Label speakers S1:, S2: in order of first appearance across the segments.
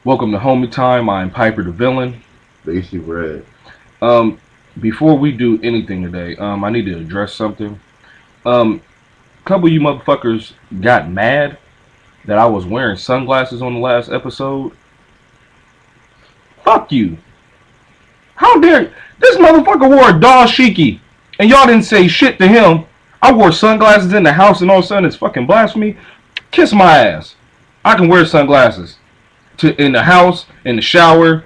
S1: Welcome to Homie Time. I'm Piper the Villain.
S2: Beasty Red.
S1: Um, Before we do anything today, I need to address something. A couple of you motherfuckers got mad that I was wearing sunglasses on the last episode. Fuck you. How dare you? This motherfucker wore a dashiki, and y'all didn't say shit to him. I wore sunglasses in the house, and all of a sudden it's fucking blasphemy. Kiss my ass. I can wear sunglasses in the house, in the shower,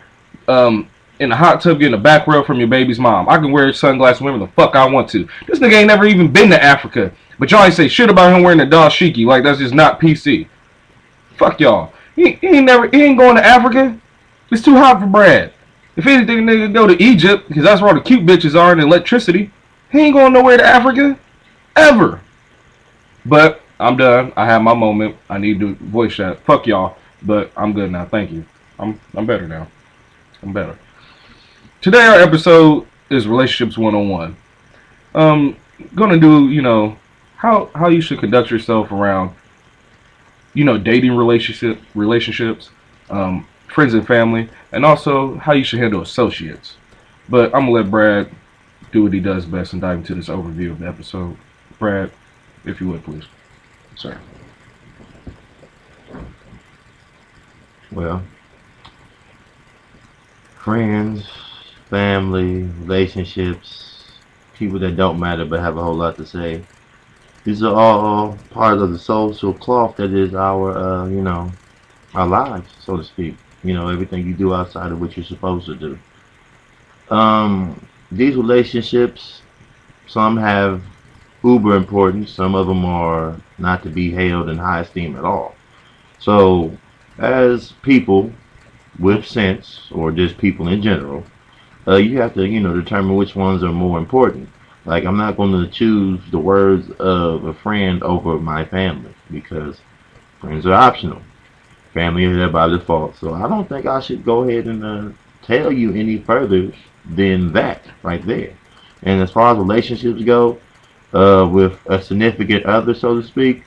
S1: in the hot tub, getting a back rub from your baby's mom. I can wear sunglasses whenever the fuck I want to. This nigga ain't never even been to Africa, but y'all ain't say shit about him wearing a dashiki. Like that's just not PC. Fuck y'all. He ain't going to Africa. It's too hot for Brad. If anything, nigga go to Egypt because that's where all the cute bitches are and electricity. He ain't going nowhere to Africa ever. But I'm done. I have my moment. I need to voice that. Fuck y'all. But I'm good now. Thank you. I'm better now. I'm better. Today our episode is relationships 101. Gonna do how you should conduct yourself around dating relationships, friends and family, and also how you should handle associates. But I'm gonna let Brad do what he does best and dive into this overview of the episode. Brad, if you would please, sir.
S2: Well, friends, family, relationships, people that don't matter but have a whole lot to say. These are all part of the social cloth that is our lives, so to speak. Everything you do outside of what you're supposed to do. These relationships, some have uber importance. Some of them are not to be held in high esteem at all. So, as people with sense, or just people in general, you have to, determine which ones are more important. Like, I'm not going to choose the words of a friend over my family because friends are optional. Family is there by default. So I don't think I should go ahead and tell you any further than that right there. And as far as relationships go, with a significant other, so to speak,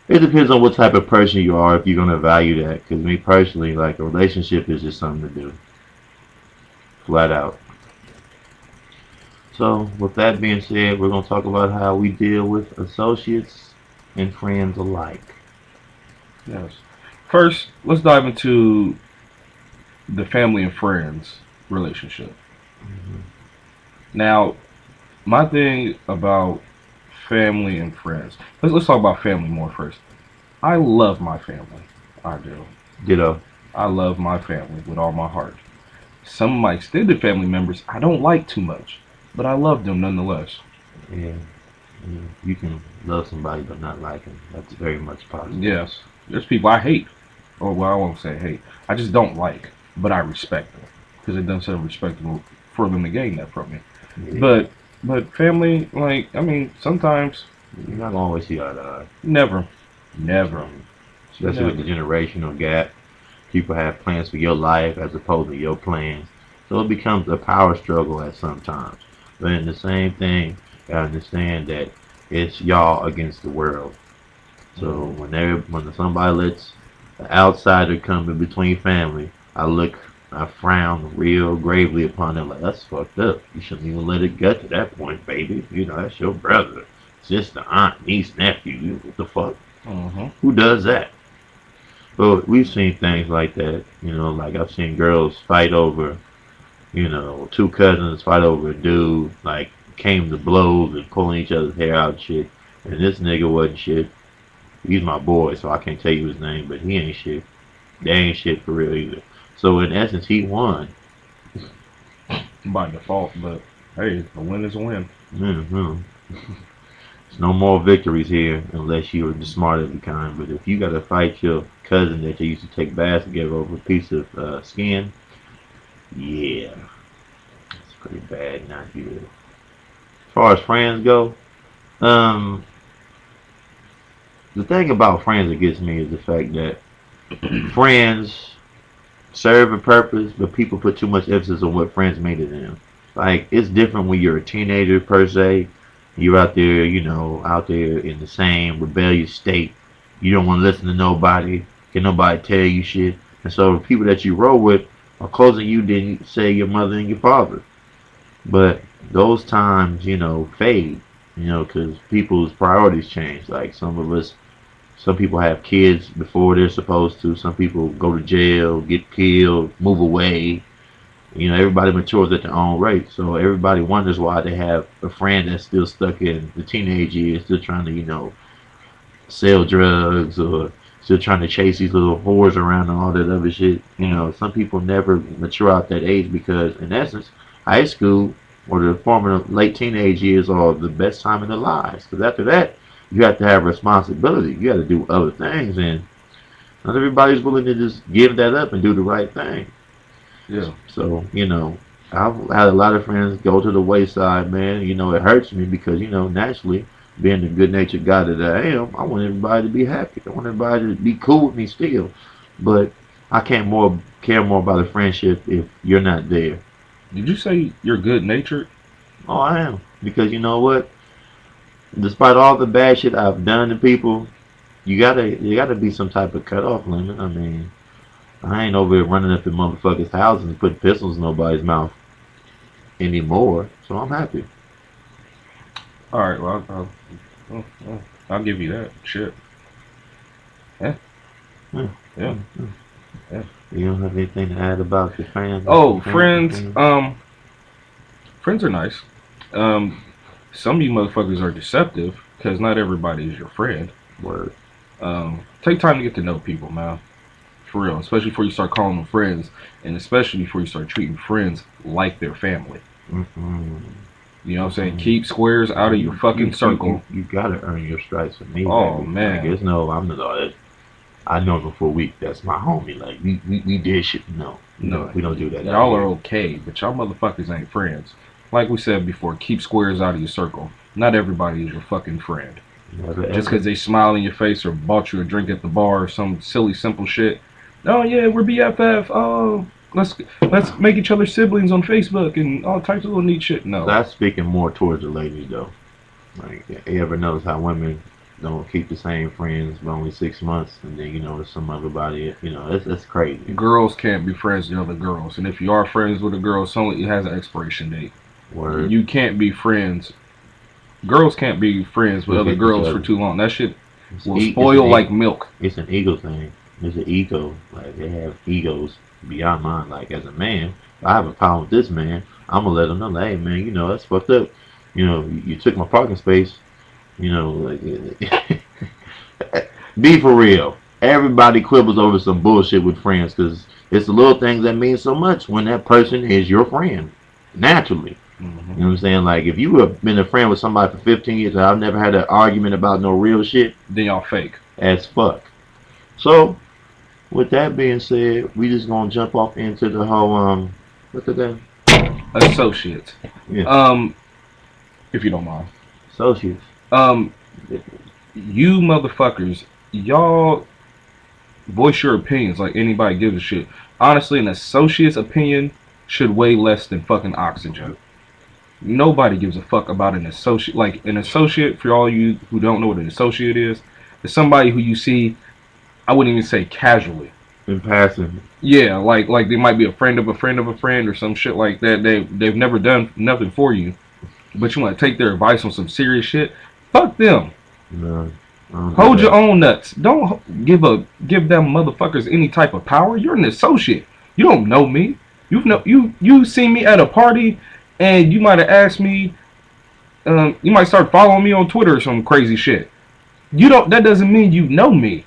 S2: it depends on what type of person you are if you're going to value that. Because me personally, like a relationship is just something to do, flat out. So with that being said, we're going to talk about how we deal with associates and friends alike.
S1: Yes. First, let's dive into the family and friends relationship.
S2: Hmm.
S1: Now, my thing about family and friends. Let's talk about family more first. I love my family. I do.
S2: Ditto.
S1: I love my family with all my heart. Some of my extended family members I don't like too much, but I love them nonetheless.
S2: Yeah, you can love somebody but not like them. That's very much possible.
S1: Yes, there's people I hate, or well, I won't say hate. I just don't like, but I respect them because it doesn't seem respectable for them to gain that from me.
S2: Yeah.
S1: But family, like I mean, sometimes
S2: You're not gonna always see eye to eye.
S1: never, never,
S2: Um, especially with the
S1: never.
S2: generational gap. People have plans for your life as opposed to your plans. So it becomes a power struggle at some times. But in the same thing, I understand that it's y'all against the world. So
S1: Mm-hmm.
S2: when somebody lets an outsider come in between family, I frown real gravely upon them like that's fucked up. You shouldn't even let it get to that point, baby. That's your brother, sister, aunt, niece, nephew. What the fuck?
S1: Mm-hmm.
S2: Who does that? But we've seen things like that. Like I've seen girls fight over, two cousins fight over a dude, like came to blows and pulling each other's hair out and shit. And this nigga wasn't shit. He's my boy, so I can't tell you his name, but he ain't shit. They ain't shit for real either. So in essence, he won.
S1: By default, but hey, a win is a win.
S2: Mm-hmm. There's no more victories here unless you're the smart of the kind. But if you gotta fight your cousin that you used to take baths together over a piece of skin, yeah, it's pretty bad, not good. As far as friends go, um, the thing about friends that gets me is the fact that friends serve a purpose, but people put too much emphasis on what friends mean to them. Like it's different when you're a teenager per se. You're out there, out there in the same rebellious state. You don't want to listen to nobody. Can nobody tell you shit? And so the people that you roll with are closer to you than, say, your mother and your father. But those times, fade, because people's priorities change. Like some people have kids before they're supposed to. Some people go to jail, get killed, move away. Everybody matures at their own rate. So everybody wonders why they have a friend that's still stuck in the teenage years, still trying to, sell drugs or still trying to chase these little whores around and all that other shit. Some people never mature out that age because, in essence, high school or the former late teenage years are the best time in their lives. Because after that, you have to have responsibility. You got to do other things, and not everybody's willing to just give that up and do the right thing.
S1: Yeah.
S2: So, I've had a lot of friends go to the wayside, man. It hurts me because, naturally, being the good natured guy that I am, I want everybody to be happy. I want everybody to be cool with me still. But I can't care more about a friendship if you're not there.
S1: Did you say you're good natured?
S2: Oh, I am. Because you know what? Despite all the bad shit I've done to people, you gotta be some type of cutoff limit. I mean, I ain't over here running up in motherfuckers' houses and putting pistols in nobody's mouth anymore. So I'm happy.
S1: All right. Well, I'll give you that. Shit. Yeah.
S2: Yeah.
S1: Yeah.
S2: Yeah. You don't have anything to add about your fans?
S1: Oh, friends. Friends are nice. Some of you motherfuckers are deceptive because not everybody is your friend.
S2: Word.
S1: Take time to get to know people, man. For real. Especially before you start calling them friends, and especially before you start treating friends like their family.
S2: Mm-hmm.
S1: You know what I'm saying? Keep squares out of your fucking circle.
S2: You gotta earn your stripes with me.
S1: Oh,
S2: baby.
S1: man.
S2: Like, there's no, I'm the. I know him for a week. That's my homie. Like we did shit. No, we don't do that.
S1: Y'all are okay, but y'all motherfuckers ain't friends. Like we said before, keep squares out of your circle. Not everybody is your fucking friend. Just because they smile in your face or bought you a drink at the bar or some silly simple shit. Oh yeah, we're BFF. Oh, let's make each other siblings on Facebook and all types of little neat shit. No,
S2: that's speaking more towards the ladies though. Like, you ever notice how women don't keep the same friends for only 6 months, and then there's some other body. That's crazy.
S1: Girls can't be friends with other girls, and if you are friends with a girl, it has an expiration date.
S2: Word.
S1: You can't be friends. Girls can't be friends with other girls for too long. That shit will spoil like milk.
S2: It's an ego thing. It's an ego. Like, they have egos beyond mine. Like, as a man, if I have a problem with this man, I'm gonna let him know, like, hey man, that's fucked up. You took my parking space. Like, be for real. Everybody quibbles over some bullshit with friends because it's the little things that mean so much when that person is your friend. Naturally.
S1: Mm-hmm.
S2: You know what I'm saying? Like, if you have been a friend with somebody for 15 years and I've never had an argument about no real shit,
S1: then y'all fake.
S2: As fuck. So, with that being said, we just gonna jump off into the whole, what's the name?
S1: Associates.
S2: Yeah.
S1: If you don't mind.
S2: Associates.
S1: You motherfuckers, y'all voice your opinions like anybody gives a shit. Honestly, an associate's opinion should weigh less than fucking oxygen. Nobody gives a fuck about an associate. Like, an associate, for all you who don't know what an associate is somebody who you see, I wouldn't even say casually.
S2: In passing.
S1: Yeah, like they might be a friend of a friend of a friend or some shit like that. They've never done nothing for you, but you want to take their advice on some serious shit. Fuck them.
S2: No.
S1: Hold your own nuts. Don't give them motherfuckers any type of power. You're an associate. You don't know me. You see me at a party, and you might have asked me. You might start following me on Twitter or some crazy shit. That doesn't mean you know me.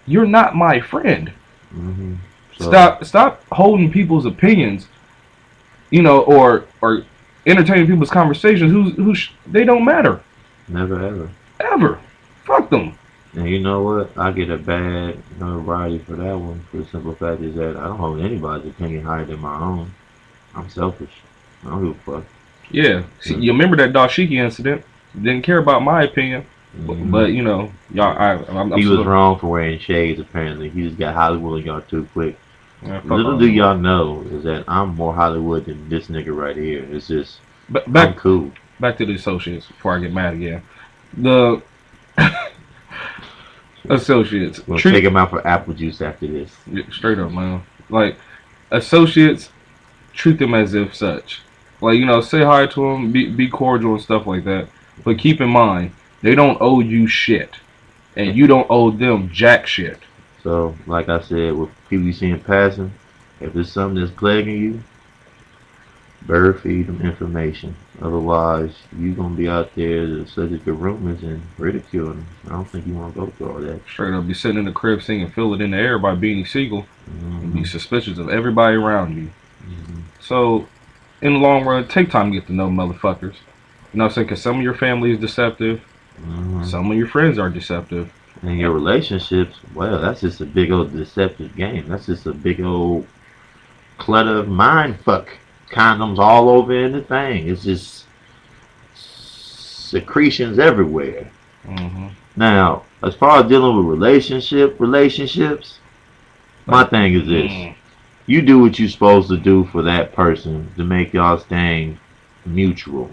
S1: You're not my friend.
S2: Mm-hmm. So,
S1: Stop holding people's opinions. Or entertaining people's conversations. They don't matter.
S2: Never ever.
S1: Ever. Fuck them.
S2: And you know what? I get a bad notoriety for that one. For the simple fact is that I don't hold anybody's opinion higher than my own. I'm selfish. I don't give a fuck.
S1: Yeah. See, you remember that dashiki incident? Didn't care about my opinion. Mm-hmm. But y'all.
S2: He was wrong for wearing shades. Apparently, he just got Hollywood on y'all too quick.
S1: Yeah,
S2: Little do y'all know is that I'm more Hollywood than this nigga right here. It's just I'm cool.
S1: Back to the associates before I get mad again. Associates.
S2: We'll take them out for apple juice after this.
S1: Yeah, straight up, man. Like, associates, treat them as if such. Like, you know, say hi to them, be cordial and stuff like that. But keep in mind, they don't owe you shit. And you don't owe them jack shit.
S2: So, like I said, with people you see in passing, if there's something that's plaguing you, bird feed them information. Otherwise, you're going to be out there the subject of rumors and ridiculing. I don't think you want to go through all that.
S1: Straight up, be sitting in the crib singing Feel It in the Air by Beanie Siegel and be
S2: Mm-hmm.
S1: suspicious of everybody around you.
S2: Mm-hmm.
S1: So, in the long run, take time to get to know motherfuckers. You know what I'm saying? Because some of your family is deceptive.
S2: Mm-hmm.
S1: Some of your friends are deceptive.
S2: And your relationships, well, that's just a big old deceptive game. That's just a big old clutter of mind fuck. Condoms all over in the thing. It's just secretions everywhere.
S1: Mm-hmm.
S2: Now, as far as dealing with relationships, my thing is this. You do what you're supposed to do for that person to make y'all staying mutual.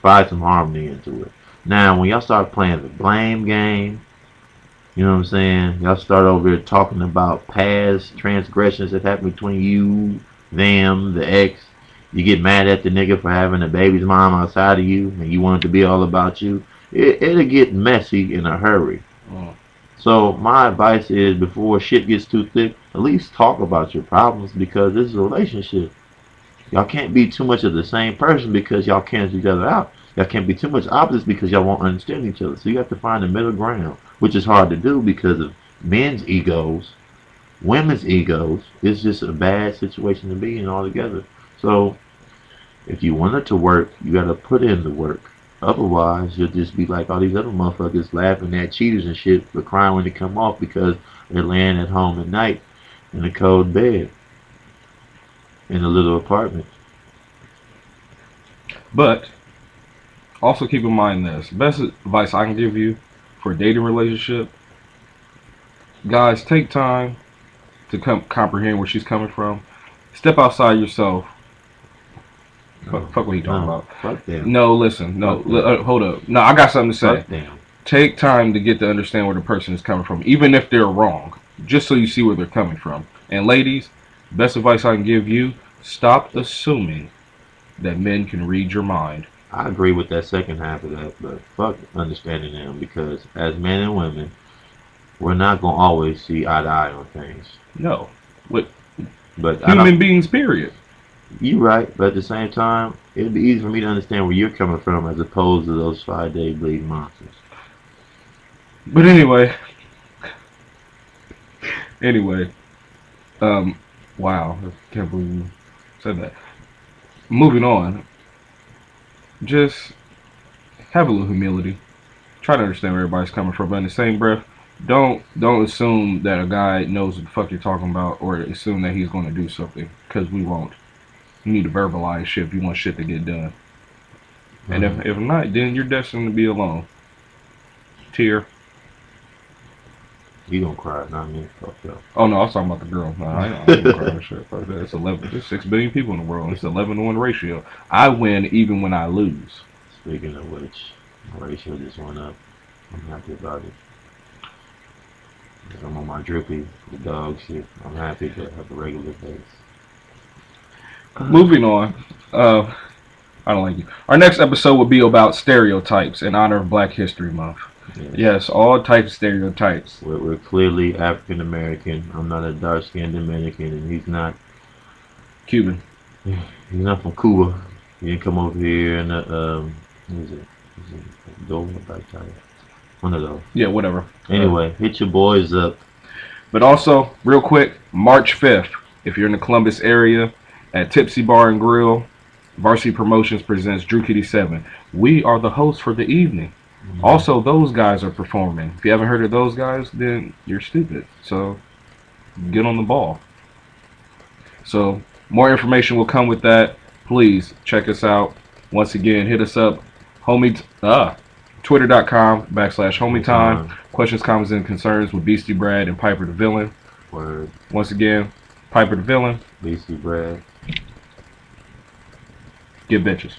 S2: Find some harmony into it. Now, when y'all start playing the blame game, you know what I'm saying? Y'all start over here talking about past transgressions that happened between you, them, the ex. You get mad at the nigga for having a baby's mom outside of you, and you want it to be all about you. It'll get messy in a hurry. So my advice is, before shit gets too thick, at least talk about your problems, because this is a relationship. Y'all can't be too much of the same person because y'all cancel each other out. Y'all can't be too much opposites because y'all won't understand each other. So you have to find a middle ground, which is hard to do because of men's egos, women's egos. It's just a bad situation to be in altogether. So if you want it to work, you got to put in the work. Otherwise, you'll just be like all these other motherfuckers laughing at cheaters and shit, but crying when they come off because they're laying at home at night in a cold bed in a little apartment.
S1: But also keep in mind this. Best advice I can give you for a dating relationship, guys, take time to comprehend where she's coming from. Step outside yourself. Fuck what you talking about.
S2: Fuck them.
S1: No, listen. No, hold up. No, I got something to say.
S2: Fuck them.
S1: Take time to get to understand where the person is coming from, even if they're wrong, just so you see where they're coming from. And ladies, best advice I can give you, stop assuming that men can read your mind.
S2: I agree with that second half of that, but fuck understanding them, because as men and women, we're not going to always see eye to eye on things.
S1: No. With
S2: But
S1: human beings, period.
S2: You're right, but at the same time, it'd be easy for me to understand where you're coming from as opposed to those 5-day bleeding monsters.
S1: But anyway, wow, I can't believe you said that. Moving on, just have a little humility. Try to understand where everybody's coming from, but in the same breath, don't assume that a guy knows what the fuck you're talking about, or assume that he's going to do something, because we won't. You need to verbalize shit if you want shit to get done. And if not, then you're destined to be alone. Tear.
S2: You gonna cry, not me. Fuck you.
S1: Oh no, I was talking about the girl. No, I ain't gonna cry and shit. Fuck that. It's 11. There's 6 billion people in the world. It's 11-to-1 ratio. I win even when I lose.
S2: Speaking of which, my ratio just went up. I'm happy about it. I'm on my drippy, the dog shit. I'm happy to have a regular base.
S1: Moving on. I don't like you. Our next episode will be about stereotypes in honor of Black History Month. Yes, all types of stereotypes.
S2: We're clearly African American. I'm not a dark skinned Dominican, and he's not
S1: Cuban.
S2: He's not from Cuba. He didn't come over here and what is it? Gold or black tie? One of those.
S1: Yeah, whatever.
S2: Anyway, hit your boys up.
S1: But also, real quick, March 5th, if you're in the Columbus area, at Tipsy Bar and Grill, Varsity Promotions presents Drew Kitty 7. We are the hosts for the evening. Mm-hmm. Also, those guys are performing. If you haven't heard of those guys, then you're stupid. So, get on the ball. So, more information will come with that. Please check us out. Once again, hit us up. Twitter.com/HomieTime. Questions, comments, and concerns with Beasty Brad and Piper the Villain.
S2: Word.
S1: Once again, Piper the Villain.
S2: Beasty Brad.
S1: Get bitches.